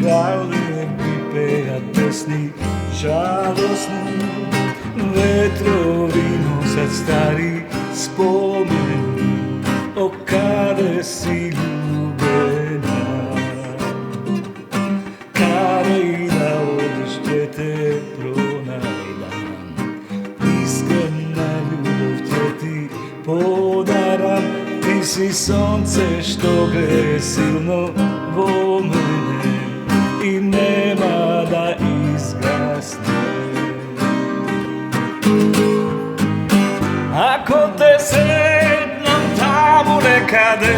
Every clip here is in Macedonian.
галине припеат песни жалосни, ветрови носат стари спомени, о каде си љубена, каде и да одиш ќе те пронајдам, искрена љубов ќе ти подарам, ти си сонце што грее силно во мене и нема да изгасне. Ако те сретнам таму некаде,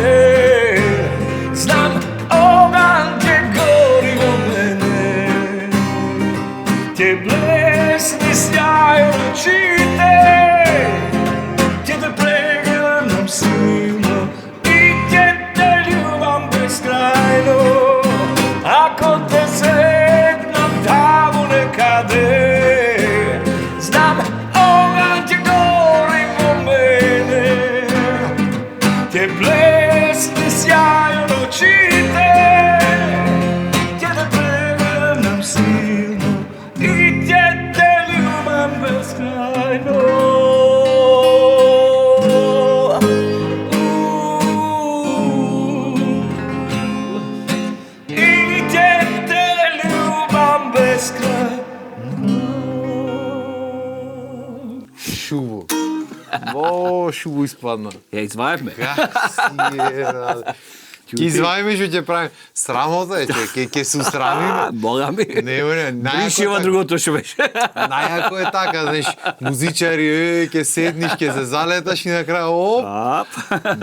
знам оган ќе гори во мене, ќе блесни сјај очите, ќе те прегледам силно и ќе те љубам бескрајно. Ако те сретнам таму некаде, знам оган ќе гори во мене, ќе блесни сјајот очите, ќе те прегледам силно и ќе те љубам бескрајно. И ќе те љубам бескрајно. Шубо. Во, шубо испадна. Ја изваевме. Ќе изваиме што ќе правим. Срамота е, ќе се усрамиме. Бога ми. Не, Бриши ова другото што беше. Најако е така, знаеш, музичари, ќе седниш, ќе се залеташ и на крај, оп.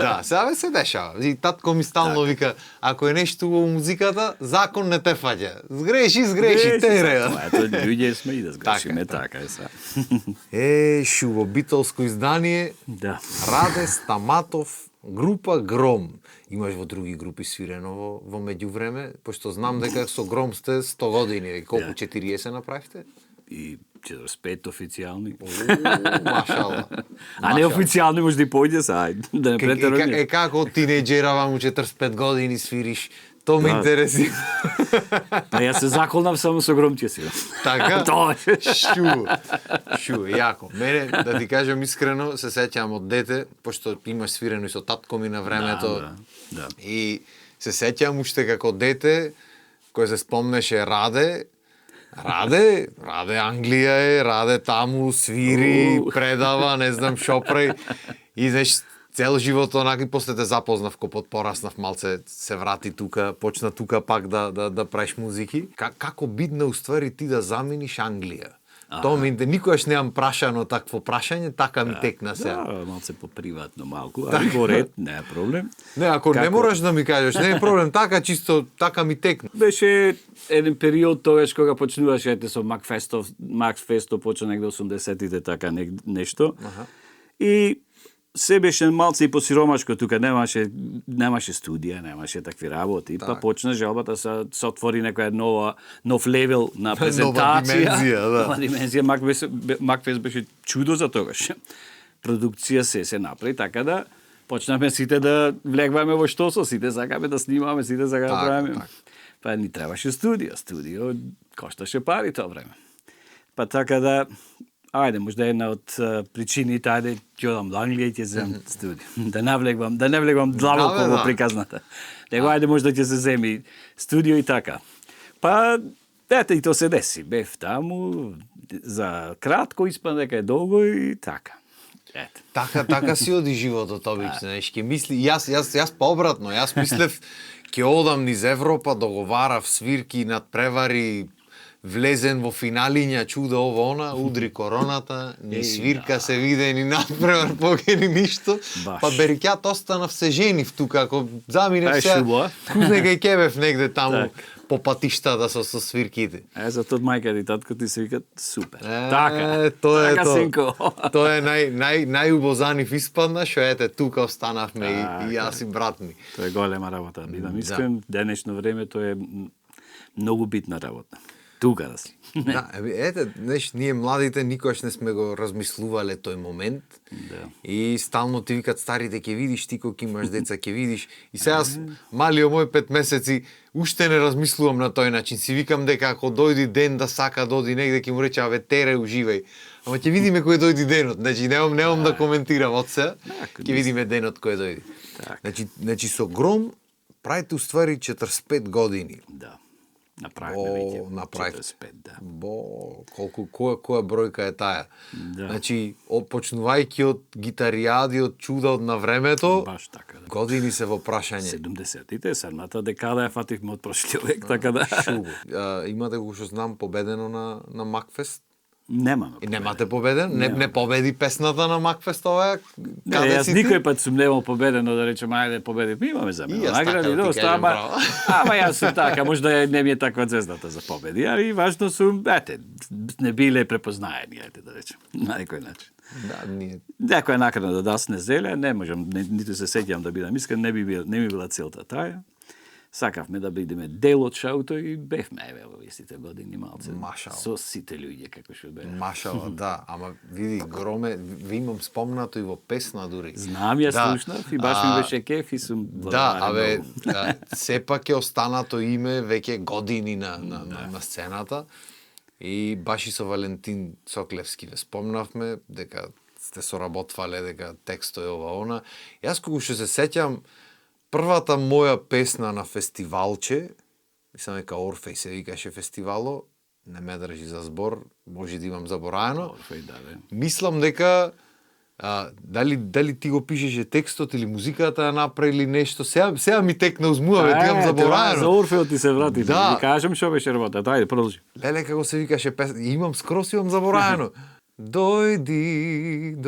Да, сега се дешава. И татко ми стално вика, ако е нешто во музиката, закон не те фаќа. Сгреши, тере. Ето, луѓе сме и да сгрешиме, така е сега. Шубо, битолско издание, Да. Раде Стаматов, група Гром. Имаш во други групи свирено во меѓувреме, пошто знам дека со Гром сте 100 години, колку 40 направивте? И 45 официјални. Машала. А не официјални може да и појде сега, да не претеруваме. Како од тинејџера ваму 45 години свириш, то ме интересира. Па јас се заколнав само со Гром ќе свирам. Така? Тоа е. Шу, јако. Мене, да ти кажам искрено, се сеќавам од дете, пошто имаш свирено и со татко ми на времето. Да. И се сеќавам уште како дете, кој се спомнеше Раде Англија е, Раде таму свири, предава, не знам шо прави. И знаеш, цел живот онака и после те запознав кога пораснав малце, се врати тука, почна тука пак да правиш музики. Како бидна уствари ти да замениш Англија? Тоа ми никогаш немам прашано такво прашање, така ми текна се. Да, малце поприватно малку, али во ред, не е проблем. Не, ако не мораш да ми кажеш, не е проблем, така чисто, така ми текна. Беше еден период тогаш кога почнуваше ете со Макс Фесто почна негде 80-тите така нешто. И се беше малце и посиромашко, тука немаше студија, немаше такви работи, па почна желбата се отвори некоја нов левел на презентација. Нова димензија, Макфест беше чудо за тогаш. Продукција се направи, така да почнаме сите да влегваме во штосо, сите сакаме да снимаме, сите сакаме да правиме. Па ни требаше студио кошташе пари тоа време. Па така да ајде, можда една од причините, ајде, ќе одам до Англија и ќе земам студио. Да не влегвам длабоко во приказната. Него ајде можда ќе се земи студио и така. Па, ете, и то се деси. Бев таму, за кратко испадна дека е долго и така. Ете. Така си оди животот обично, знаеш, ќе мисли, јас пообратно, јас мислев ќе одам низ Европа, договарав свирки, надпревари, влезен во финалиња, чудо ово она, удри короната, ни свирка се виде, ни надпревар поке ни ништо. Па берикјат останав се женив тука, ако заминев се, кузнега и кебев негде таму по патиштата со свирките. Затоа мајка и татко ти се викат супер. Така, тоа е тоа. Тоа е најубозанив испадна, што ете тука останавме и јас и брат ми. Тоа е голема работа, бидам искрен, денешно време тоа е многу битна работа. тука да си. Да, ете, ние младите никогаш не сме го размислувале тој момент. Да. И стално ти викат старите, ќе видиш, ти кога имаш деца, ќе видиш. И сега малио мој 5 месеци уште не размислувам на тој начин. Си викам дека ако дојди ден да сака да оди негде, ќе му рече аве тере уживај. Ама ќе видиме кој дојди денот. Значи немам да коментирам од се. Ќе видиме денот кој дојди. Значи со Гром правите уствари 45 години. Да. Направивме веќе. Направивте. 45, да. Која бројка е таа? Да. Значи, почнувајќи од гитаријади, од чуда од на времето, Баш така, да. години се во прашање. 70-тите, седмата декада ја фативме од прошлиот век, така да. Шуго. Имате го што знам победено на Макфест? Немаме. И немате победен? Не победи песната на Макфест оваа? Не, јас никој пат сум немал победено да речем ајде победив. Имаме за мене награди, доста, ама јас сум така, можда не ми е таква звездата за победи, али важно сум, не биле препознаени, ајде да речем, на некој начин. Да, ние... Некоја накрадна да дасне зеле, не можам, ниту се сеќавам да бидам искрен, не ми била целта таја. Сакавме да бидеме дел од шоуто и бевме во истите години малце. Машала. Со сите луѓе како што беа. Машала, да, ама види Громе, ви имам спомнато и во песна дури. Знам, ја слушнав и баш ми беше кеф и сум да, сепак е останато име веќе години на сцената и баш и со Валентин Соклевски ве спомнавме дека сте соработвале, дека текстот е ова она. Јас кога што се сеќам првата моја песна на фестивалче, мислам дека Орфеј се викаше фестивало, не ме држи за збор, може да имам забораено. Орфеј, да, бе. Мислам дека дали ти го пишеше текстот или музиката ја направи или нешто, сега ми текна узмува, ти имам забораено. За Орфеот ти се врати, да. Ви кажам што беше работа, ајде продолжи. Леле како се викаше песна, скрос имам забораено. Дојди.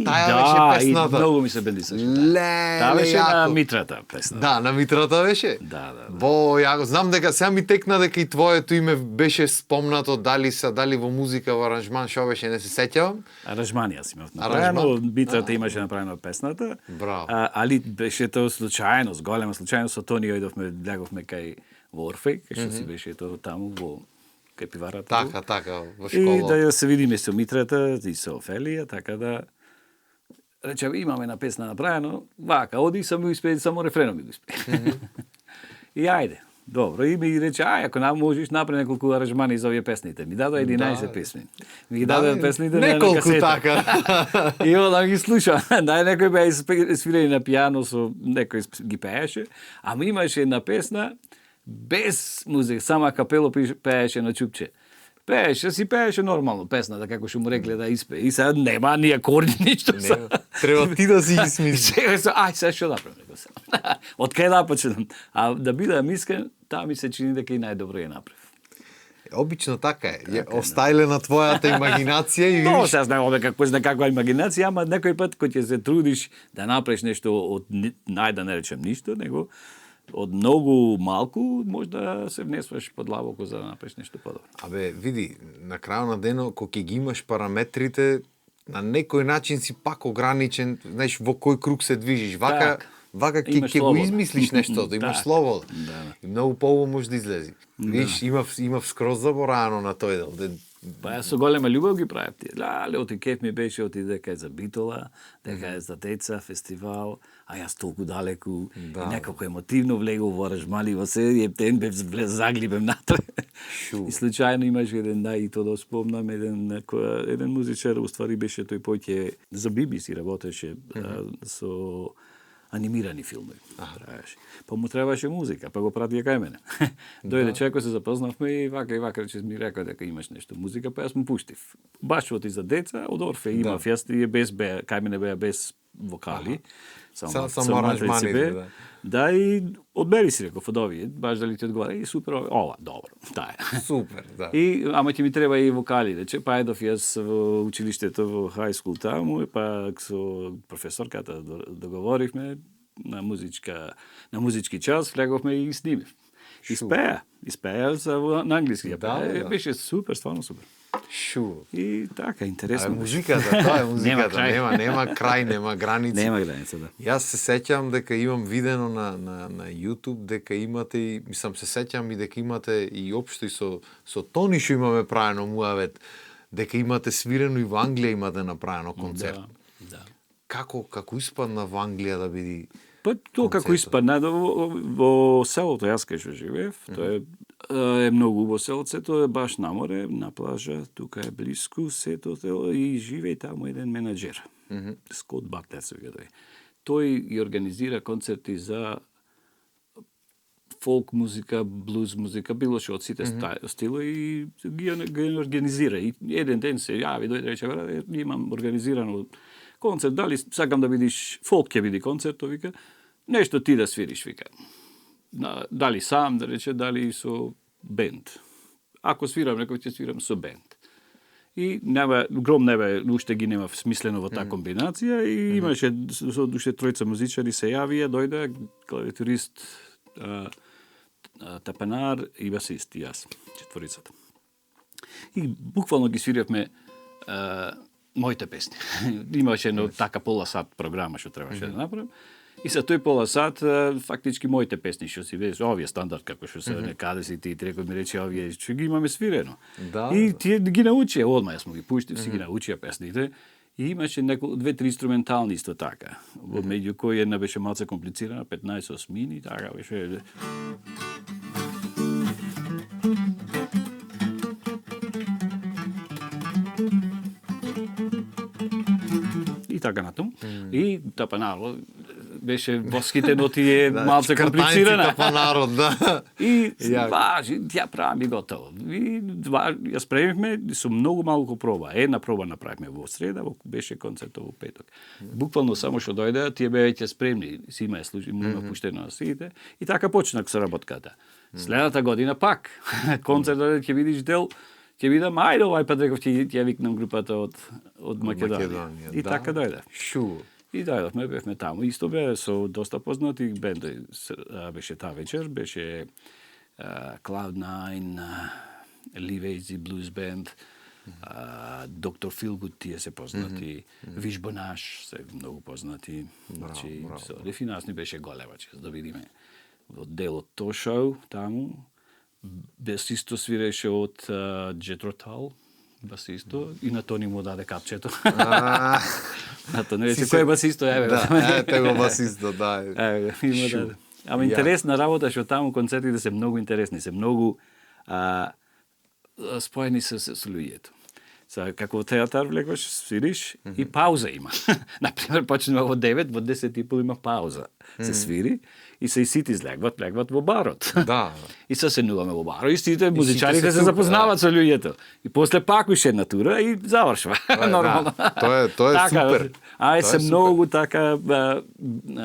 Таа беше песната. И многу ми се бендисаше. Леле, таа беше јако. на Митрата песна. Да, на Митрата беше? Да. Бо, ја знам дека сега ми текна дека и твоето име беше спомнато, дали во музика, во аранжман, што беше, не се сеќавам. Аранжман јас имав направено, Митрата имаше направено песната. Браво. Али беше тоа случајност, голема случајност, со Тони леговме кај во Орфеј, кај што си беше тоа таму во кај пиварата. Така, во школа. И да се видиме со Митрата и со Офелија, така да рече имаме на песна направено, вака, оди само успеи, само рефренот ми го успеи. И ајде, добро, и ми рече, ако нам можеш направи неколку аранжмани за овие песните. Ми дадоа 11 песни. Ми ги дадоа песните на неколку касета. така. И да ги слушам. Некој беа свирени на пијано, со некој ги пееше, ама имаше една песна без музика, само капело пееше на чупче. Пееше нормално песната, како што му рекле да испее. И сега нема ни акорди, ништо. Треба ти да си ги смислиш. Сега што направам? Од кај да почнам? А да бидам искрен, таа ми се чини дека и најдобро ја направив. Обично така е. Остајле на твојата имагинација и Тоа видиш... се знам како на каква имагинација, ама некој пат кога ќе се трудиш да направиш нешто од да не речем ништо, него од многу малку можда се внесваш подлабоко за да направиш нешто подобро. Абе, види, на крајот на денот кога ќе ги имаш параметрите, на некој начин си пак ограничен, знаеш во кој круг се движиш. Вака ќе го измислиш нешто, да имаш слобода. И многу поубаво може да излези. Видиш, имав скроз забораено на тој дел. Па јас со голема љубов ги правев тие. Леле, оти кеф ми беше, оти дека е за Битола, дека е за деца, фестивал, а јас толку далеку, и некако емотивно влегов во аранжмани, во се, и ептен бев заглибем натре. И случајно имаше еден, и тоа да спомнам, еден музичар, уствари беше тој поќе за BBC работеше со анимирани филмови. Па му требаше музика, па го пратија кај мене. Дојде човек, се запознавме и вака рече ми рекол дека имаш нешто музика, па јас му пуштив. Баш оти за деца, од Орфеј имав, јас тие кај мене беа без вокали, само аранжмани. Да, и одбери си, реков, од овие, баш дали ти одговара, и супер, ова, добро, таа е. Супер, да. Ама ќе ми треба и вокали, рече, па едов јас во училиштето во high school таму, па со професорката договоривме на музички час, влеговме и снимив. Испеа на англиски. Беше супер, стварно супер. Шу. И така, А интересно. музиката, тоа е музиката, крај. нема крај, нема граници. Нема граница, да. Јас се сеќам дека имам видено на YouTube дека имате и мислам се сеќам и дека имате и општо и со Тони што имаме правено муавет дека имате свирено и во Англија имате направено концерт. Да. Како испадна во Англија да биде Па тоа како концертот? испадна во селото јас кај што живеев, тоа е многу убаво селце, тоа е баш на море, на плажа, тука е блиску сето и живее таму еден менаџер. Скот Батлер се вика тој. Тој ги организира концерти за фолк музика, блуз музика, било што од сите стилови и ги организира. И еден ден се јави, дојде рече, брате, имам организирано концерт, дали сакам да видиш, фолк ќе биде концерт, вика, нешто ти да свириш, вика. Дали сам, да рече, дали со бенд. Ако свирам, некој ќе свирам со бенд. И гром уште ги нема смислено во таа комбинација и имаше со уште тројца музичари се јавија, дојде клавиатурист, тапанар и басист, и јас, четворицата. И буквално ги свиревме моите песни. Имаше едно така пола сат програма што требаше да направам. И за тој пола сат фактички моите песни што си веш, овие стандард како што се некаде си ти рекој ми рече овие што ги имаме свирено. Да, И тие ги научија, одма јас му ги пуштив, си ги научија песните. И имаше две-три инструментални исто така. Во меѓу кои една беше малце комплицирана, 15 осмини, така беше. И така натаму. И тапанало беше воските ноти е малце комплицирана. Тапанарот, да. И важи, ја правиме готово. И ја спремивме со многу малку проба. Една проба направивме во среда, беше концертот во петок. Буквално само што дојде, тие беа веќе спремни, си има служи, има пуштено на сите. И така почнах со работката. Следната година пак концертот ќе видиш дел, ќе видам, ајде овај пат реков ќе викнам групата од Македонија. И така дојде. Шу. И дојдовме, бевме таму. Исто бе со доста познати бенди. Беше таа вечер, беше Cloud9, Live Blues Band, Доктор Филгуд, тие се познати, Вишбонаш се многу познати. Значи, дефинасни беше голема, че да видиме во делот тоа шоу таму. Басисто свиреше од Джетротал, басисто, и на Тони му даде капчето. На Тони рече, кој е басисто? Да, го басисто, да. Има даде. Ама интересна работа, што таму концертите се многу интересни, се многу споени со луѓето. Како во театар влегваш, свириш и пауза има. Например, почнува во 9, во 10:30 има пауза. Се свири и се и сите легват во барот. Да. И се сенуваме во барот и сите музичарите се запознаваат со луѓето. И после пак уште една тура и завршва. Нормално. Тоа е супер. А се многу така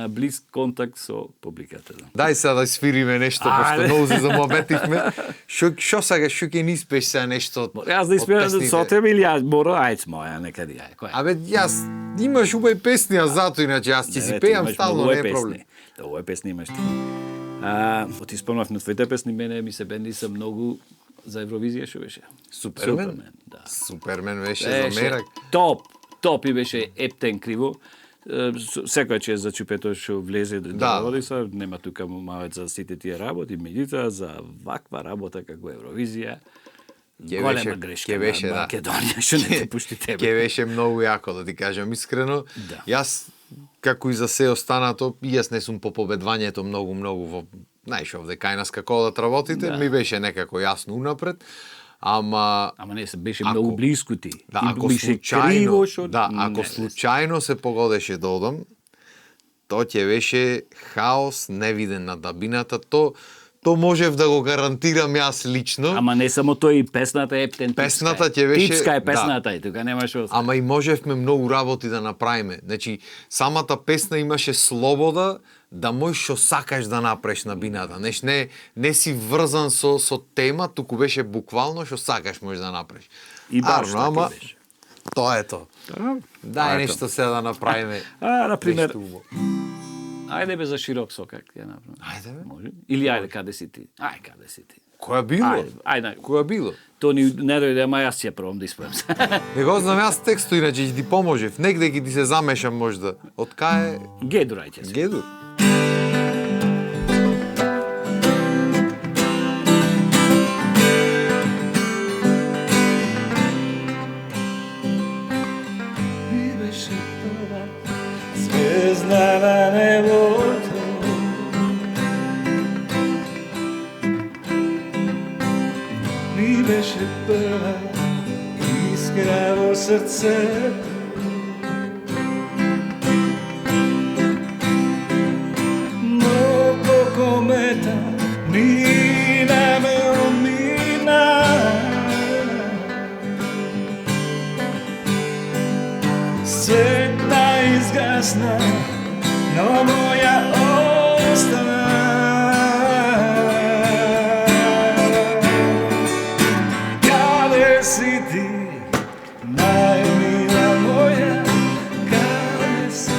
близ контакт со публиката. Дај сега да свириме нешто, пошто многу се замобетивме. Што сега, што ќе ни испееш сега нешто? Јас да испеам со тебе или јас мора ајц моја некаде ја. Абе, јас имаш убави песни, а зато иначе јас ќе си пеам стално, не е проблем. Овој песни имаш ти. Од исполнав на твоите песни, мене ми се бенди се многу за Евровизија што беше. Супермен, да. Супермен беше за мерак. Топ и беше ептен криво. Секој че за чупето што влезе да води се, нема тука малец за сите тие работи, меѓутоа за ваква работа како Евровизија, голема грешка на Македонија, што не те пушти тебе. Ке беше многу јако, да ти кажам искрено. Да. Јас, како и за се останато, и јас не сум по победвањето многу во, знаеш, овде кај нас како да работите, ми беше некако јасно унапред. Ама не се беше многу близко ти. Да, ако случајно се погодеше да одам, тоа ќе беше хаос невиден на дабината. То можев да го гарантирам јас лично. Ама не само тој, и песната е ептен. Песната ќе беше... Типска е песната, и тука немаш освен. Ама и можевме многу работи да направиме. Значи, самата песна имаше слобода да можеш што сакаш да направиш на бината. Не си врзан со тема, туку беше буквално што сакаш можеш да направиш. И баш така беше. Тоа е тоа. Дај нешто се да направиме. Например, Ајде бе за широк сокак ќе направам. Ајде бе. Може? Или ајде каде си ти? Ај каде си ти? Која било? Ајде. Која било? То ни не дојде, ама јас ќе пробам да исправам се. Не го знам јас текстот, иначе ќе ти поможев. Негде ќе ти се замешам можда. Од кај е? Гедур ајде се. Гедур. Ми беше прва звезда на небото. Ми беше прва искра во срцето. Многу комета мина ме омина. Светна изгасна, но моја остана. Каде си ти, најмила моја, каде си?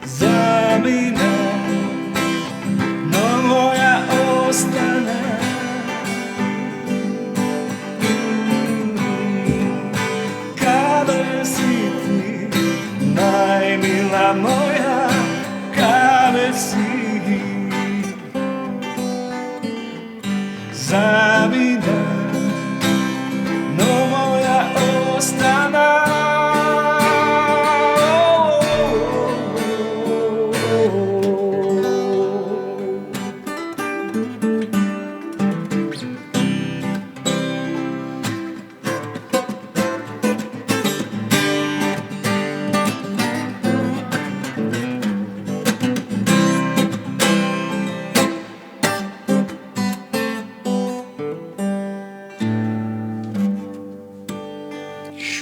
Замина, но моја остана. Каде си ти, најмила моја, каде си? Замина, но моја остана.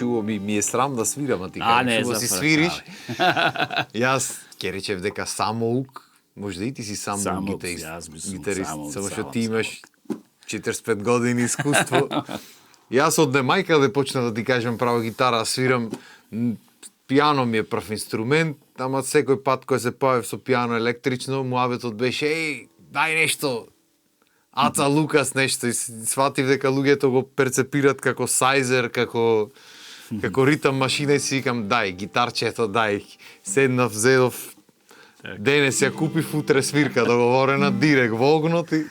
Шуо ми е срам да свирам, а ти А, не, шуо си свириш. Јас ќе речев дека самоук, можда и ти си самоук Самоук, гитарист. јас би сум Гитарист, самоук, само што самоук, ти имаш 45 години искуство. Јас од немајка да почна да ти кажам право гитара, свирам. Пијано ми е прв инструмент, ама секој пат кој се појавив со пијано електрично, муабетот беше дај нешто. Аца Лукас нешто и сватив дека луѓето го перцепират како сајзер, како ритам машина и си викам дај гитарчето, дај. Седнав, зедов, денес ја купив, утре свирка договорена, директ во огнот и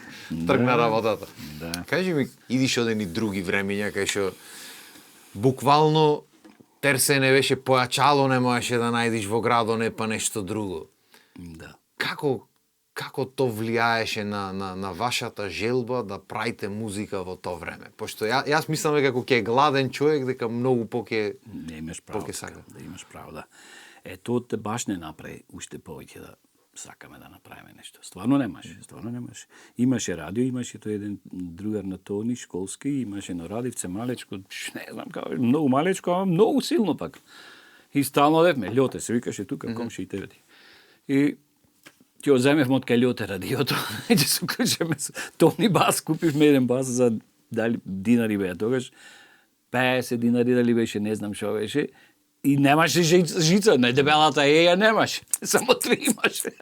тргна работата. Да. Кажи ми, идиш од едни други времења кај што буквално терсене беше појачало, не можеше да најдиш во градоне па нешто друго. Да. Како то влијаеше на вашата желба да правите музика во тоа време? Пошто јас мислам дека кога ќе е гладен човек, дека многу поќе Не имаш право. Поќе сака. Да имаш право, да. Тоа те баш не направи уште повеќе да сакаме да направиме нешто. Стварно немаше. Имаше радио, имаше тој еден другар на Тони, школски, имаше на радивце малечко, не знам како, многу малечко, ама многу силно пак. И стално девме, Лјоте се викаше тука, комшиите веди. И ќе одземевме од кај Лјоте радиото, и ќе се уклучиме со Тони бас, купивме еден бас за дали динари беа тогаш, 50 динари дали беше, не знам што беше, и немаше жица, не дебелата ја немаше, само три имаше.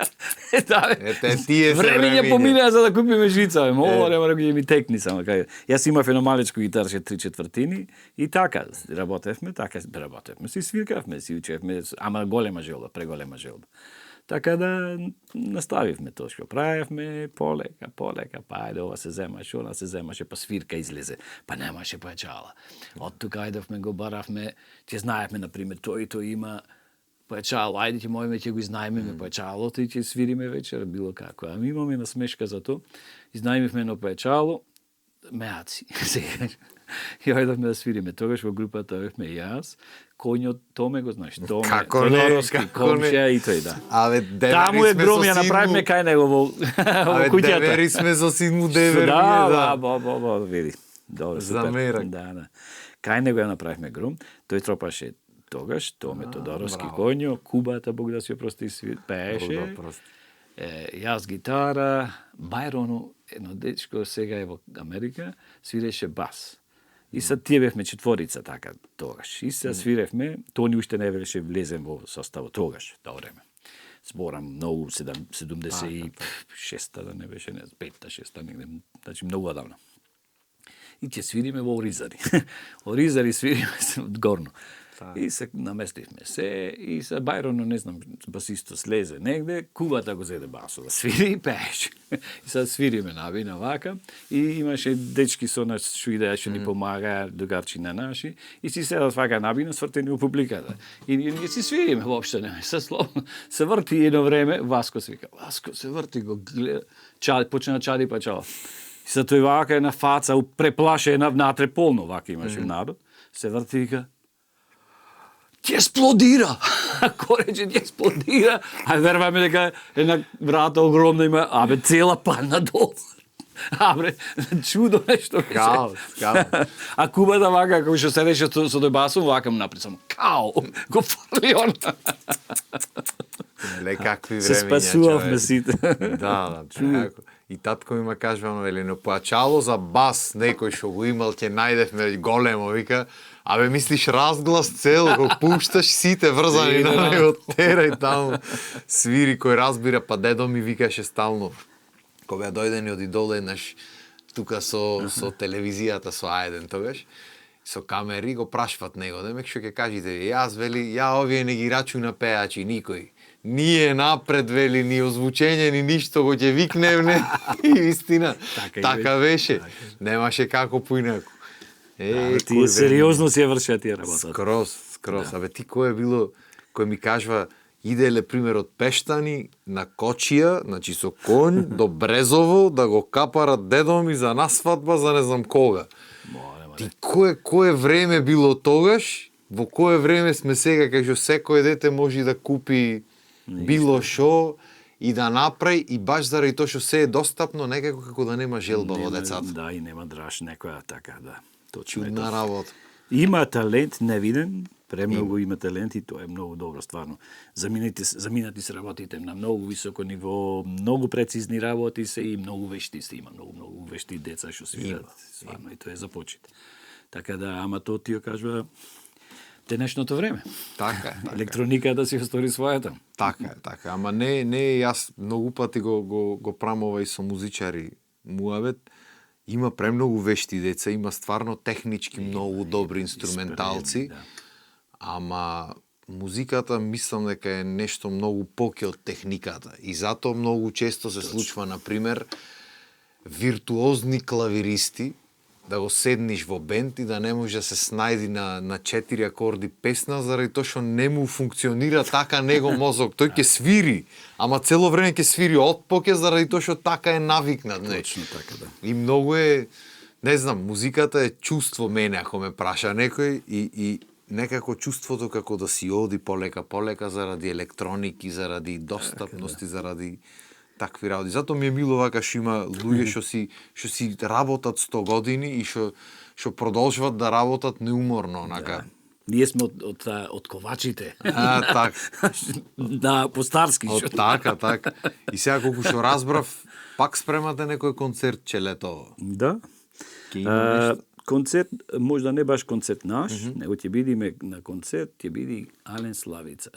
тие се времења времења. поминаа за да купиме жица, мора да ги ми текни само кај. Јас имав едно малечко гитарче 3/4 и така работевме, си свиркавме, си учевме, ама голема желба, преголема желба. Така да наставивме тоа што правевме, полека, па ајде ова се земаше, она се земаше, па свирка излезе, па немаше појачала. Од тука ајдовме го баравме, ќе знаевме на пример тој и тој има појачало, ајде ќе можеме ќе го изнајмиме појачалото и ќе свириме вечер било како. А ми имаме насмешка за тоа. Изнајмивме едно појачало, меаци. И ајдовме да свириме. Тогаш во групата бевме јас, Коњот Томе го знаеш, Томе, Како не, Тодоровски, како не. комшија и тој да. Аве, Таму е гром ја направивме кај него во куќата. Девери сме со син му девер. Да, види. Добро, супер. Замерак. Да. Кај него ја направивме гром, тој тропаше тогаш, Томе Тодоровски, браво. Коњо, Кубата, Бог да си ја прости, пееше. Јас гитара, Бајрону, едно дечко сега е во Америка, свиреше бас. И сад тие бевме четворица така тогаш. И се свиревме, Тони уште не беше влезен во составот тогаш, тоа време. Зборам многу 76-та да не беше, не 5-та, 6-та негде, значи многу одавна. И ќе свириме во Оризари. Оризари свириме се од горно. И се наместивме се, и се Бајроно, не знам, басисто слезе негде, кубата го зеде басо да свири и пееше. И сега свириме навина вака, и имаше дечки со нас што идеја, што ни помага, другарчина наши, и си седат вака навина, свртени у публиката. И ние си свириме, воопшто не, се словно. Се врти едно време, Васко се вика, Васко се врти, го гледа, почна чади па чао. И се тој вака е на фаца, преплашена, внатре полно вака имаше народ, се врти и вика, ти експлодира. Ако рече ти експлодира, а верваме дека една врата огромна има, цела падна долу. Чудо нешто беше. Хаос. А кубата вака, како што седеше со тој басом, вака му напред само као, го фрли он. Какви Се времења. спасувавме сите. Да, преако. И татко ми ма кажува, вели, но поачало за бас некој што го имал, ќе најдевме големо, вика, мислиш разглас цел, го пушташ сите врзани на него, терај таму, свири кој разбира, па дедо ми викаше стално, кога дојдени од Идол еднаш, тука со телевизијата, со Ајден тогаш, со камери, го прашват него, демек што ќе кажете, јас, вели, овие не ги рачуна пеачи, никој. Ние напред, вели, ни озвучење, ни ништо го ќе викневне. И истина, така беше. Немаше како поинаку. Тие сериозно си ја вршат тие работа. Скрос. Ти кој е било, кој ми кажува, иделе пример од Пештани на Кочија, значи со конј, до Брезово, да го капарат дедо ми за насвадба, за не знам кога. Ти кое време било тогаш, во кое време сме сега, кај што секој дете може да купи било шо и да направи, и баш заради тоа што се е достапно, некако како да нема желба во децата. Да, и нема драж некоја така, да. Точно Чудна работа. Има талент невиден, премногу има талент и тоа е многу добро стварно. Заминати се работите на многу високо ниво, многу прецизни работи се и многу вешти се, има многу вешти деца што свират, стварно, и тоа е за почит. Така да, ама тоа ти ја кажува денешното време. Така е. Електрониката си остори својата. Така е. Ама не јас многу пати го прамова и со музичари муабет. Има премногу вешти деца, има стварно технички многу добри инструменталци. Ама музиката мислам дека е нешто многу поќе од техниката. И затоа многу често се случува, например, виртуозни клавиристи, да го седниш во бенд и да не може да се снајди на 4 акорди песна, заради тоа што не му функционира така него мозок. Тој ќе свири, ама цело време ќе свири отпоќе заради тоа што така е навикнат. Точно така, да. И многу е, не знам, музиката е чувство мене, ако ме праша некој, и некако чувството како да си оди полека заради електроники, заради достапности, заради такви работи. Затоа ми е мило вака што има луѓе што си работат 100 години и што продолжуваат да работат неуморно, онака. Ние сме од ковачите. Так. Да, по-старски. Така. И сега колку што разбрав, пак спремате некој концертче летово. Да. Концерт, можда не баш концерт наш, него ќе бидиме на концерт, ќе биди Ален Славица.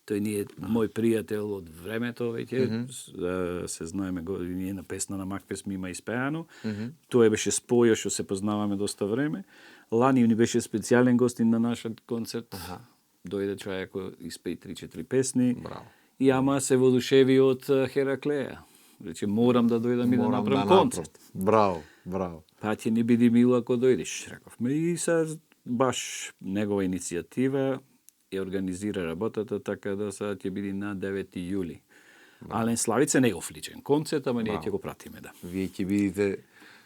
Тој ни е мој пријател од времето веќе, се знаеме години на песна на Макфест ми има испеано. Тоа беше споја што се познаваме доста време. Лани ни беше специјален гостин на нашиот концерт. Дојде човек кој испеи 3-4 песни. Браво. И ама се воодушеви од Хераклеја. Рече морам да дојдам и да направам концерт. Браво. Па ќе ни биде мило ако дојдеш, рековме. И се баш негова иницијатива ја организира работата, така да сега ќе биде на 9 јули. Ален Славица негов личен концерт, ама ние ќе го пратиме, да. Вие ќе бидете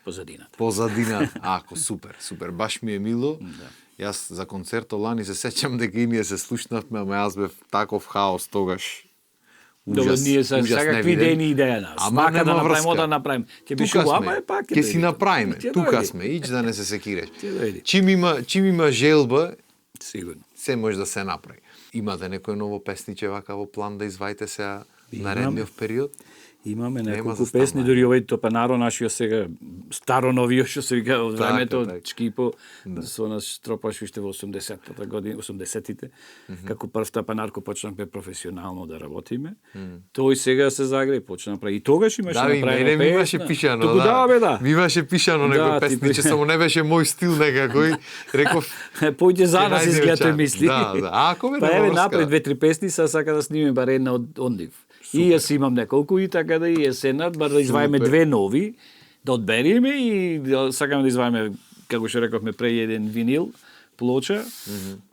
позадината. Ако, супер. Баш ми е мило. Јас за концертот лани се сеќам дека и ние се слушнавме, ама јас бев таков хаос тогаш. Добро, ние се какви идејни идеја нас. Ама да нема направиме, врска. да направиме. Ќе беше ама е пак ќе си направиме. Тука сме, ич да не се секиреш. Чим има желба, сигурно. Се може да се направи. Имате некој ново песниче вака во план да изваите се наредниот период? Имаме Нема неколку за песни, станување. дури овој Топанаро нашиот сега, старо новиот што се вика од Така, времето, така. Чкипо, со нас тропаш уште во 80-та година, 80-тите, како прв Топанарко почнавме професионално да работиме. Тој сега се загре, почна прави. И тогаш имаше Да, и направено мене ми имаше песна. пишано, Туку да, бе, да. Ми имаше пишано некој Да, ти песни, че само не беше мој стил некако и реков Појде за нас најде изгледа очар. тој мисли. Да, да. А, ако ме Па не еве врска. напред 2-3 песни, са сака да снимиме бар една од нив. И јас имам неколку и така да и есенат, бар да изваиме Супер. две нови, да одбериме и да сакаме да изваиме, како што рековме пре, еден винил, плоча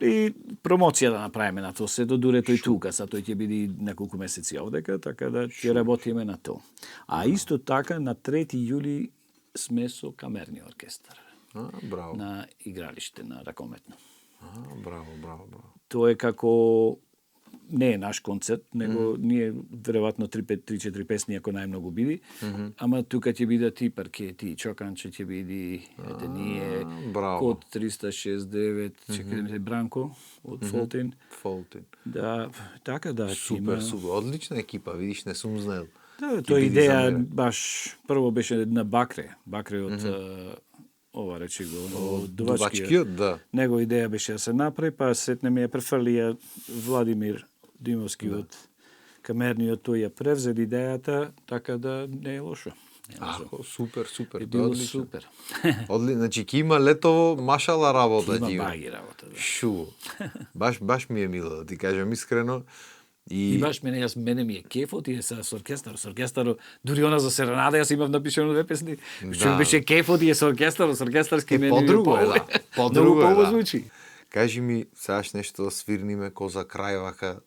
и промоција да направиме на тоа се до дуре тој тука, са тој ќе биде неколку месеци овдека, така да ќе работиме на тоа. А исто така на 3 јули сме со камерни оркестар Браво. на игралиште на ракометно. Браво, браво, браво. Тоа е како не е наш концерт, него ние веројатно 3-4 песни ако најмногу биде, ама тука ќе бидат и паркети, чоканче ќе биде, ете ние, браво. код 369, чекаме Бранко од Фолтин. Фолтин. Да, така да, ќе Супер, има. супер. Одлична екипа, видиш, не сум знаел. Да, Ќе тоа биде идеја замерен. баш прво беше на Бакре од ова речи го, од Дувачкиот. Дувачкиот, да. Него идеја беше да се направи, па сетне ми ја префрлија Владимир Димовски од камерниот, тој ја превзел идејата, така да не е лошо. Ако, супер, супер. Би Тоа е било одлично. супер. Значи, ќе има летово машала работа. Има ќе има. баги работа. Да. Шу. Баш ми е мило, да ти кажам искрено. И баш мене ми е кефот и со оркестар, дури она за серенада јас имав напишано 2 песни. Што беше кефот и со оркестарски мене ми е Подруго е, да. Подруго Многу е, да. звучи. Кажи ми, сеаш нешто да свирниме ко за крај вака,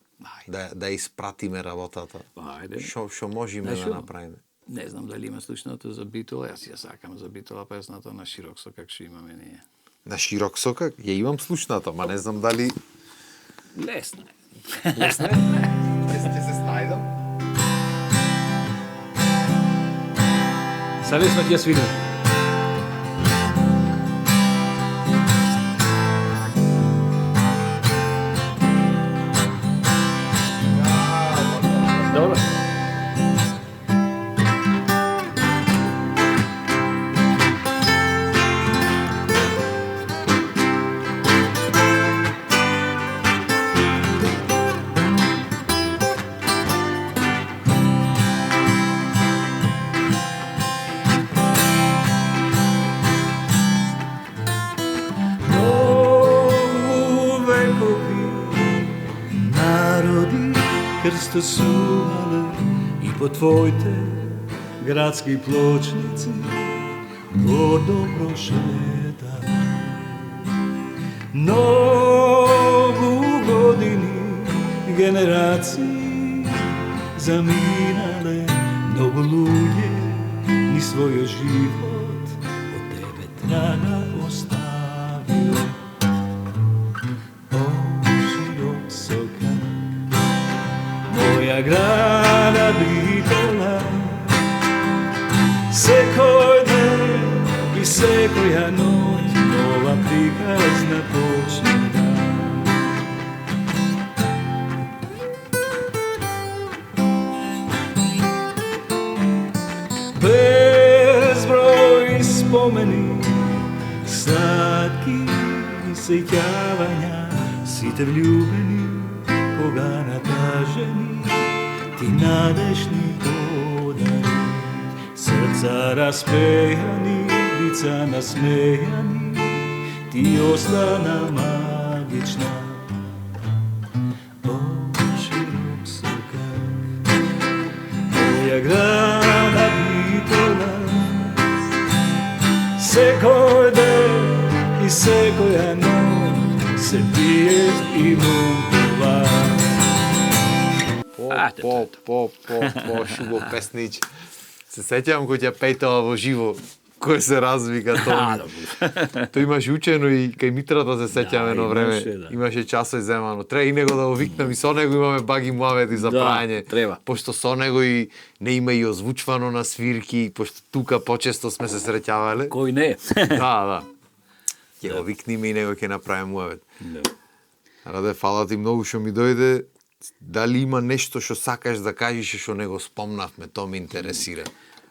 да испратиме работата. Ајде. Што можеме Знаеш да што? направиме? Не знам дали има слушното за Битола, јас ја сакам за Битола песната на Широк сокак што имаме ние. На широк сокак? Ја имам слушната, ма не знам дали... Лесно е. Лесно е? Ќе се снајдам. Savesno ќе ја свирам. Добро. Крстосувале и по твоите градски плочници гордо прошета. Многу години, генерации заминале, многу луѓе ни својот живот од тебе трага оставиле. Моја града Битола, секој ден и секоја ноќ нова приказна почна. Безброј спомени, сладки сеќавања, сите влюбени, кога натажени, ти надежни подари, срца распејани, лица насмејани, ти остана магична. О, широк сокак, моја града Битола, секој ден и секоја ноќ се пиеш и мунтува. Шубо песнич. Се сеќавам кој ќе пейтала во живо, кој се развика тоа. Тој имаше учено и кај Митрата се сеќаваме едно време. имаше, да. Имаше часој земано. Треба и него да го викнам и со него имаме баги муавети за Да, прајање. треба. Пошто со него и не има и озвучвано на свирки, пошто тука почесто сме се среќавале. Кој не? Да. Ќе го викниме и него ќе направиме муавет. Да. Раде, фала ти многу што ми дојде. Дали има нешто што сакаш да кажеш и што не го спомнавме, тоа ме интересира.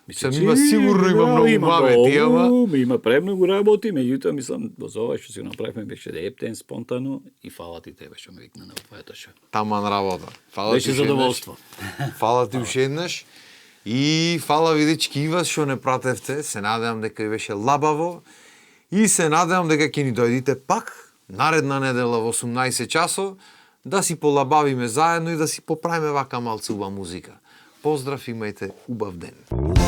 Мислам, Че, има сигурно има многу памети, ама... Има премногу работи, меѓутоа мислам во ова што си направивме беше ептен спонтано и фала ти тебе што ме викна на твоето шоу. Таман работа. Фала Беше ти уште задоволство. еднаш. Фала ти уште еднаш. И фала ви дечки и вас што не пратевте. Се надевам дека ви беше лабаво. И се надевам дека ќе ни дојдите пак наредна недела во 18 часов да си полабавиме заедно и да си поправиме вака малцува музика. Поздрав, имајте убав ден.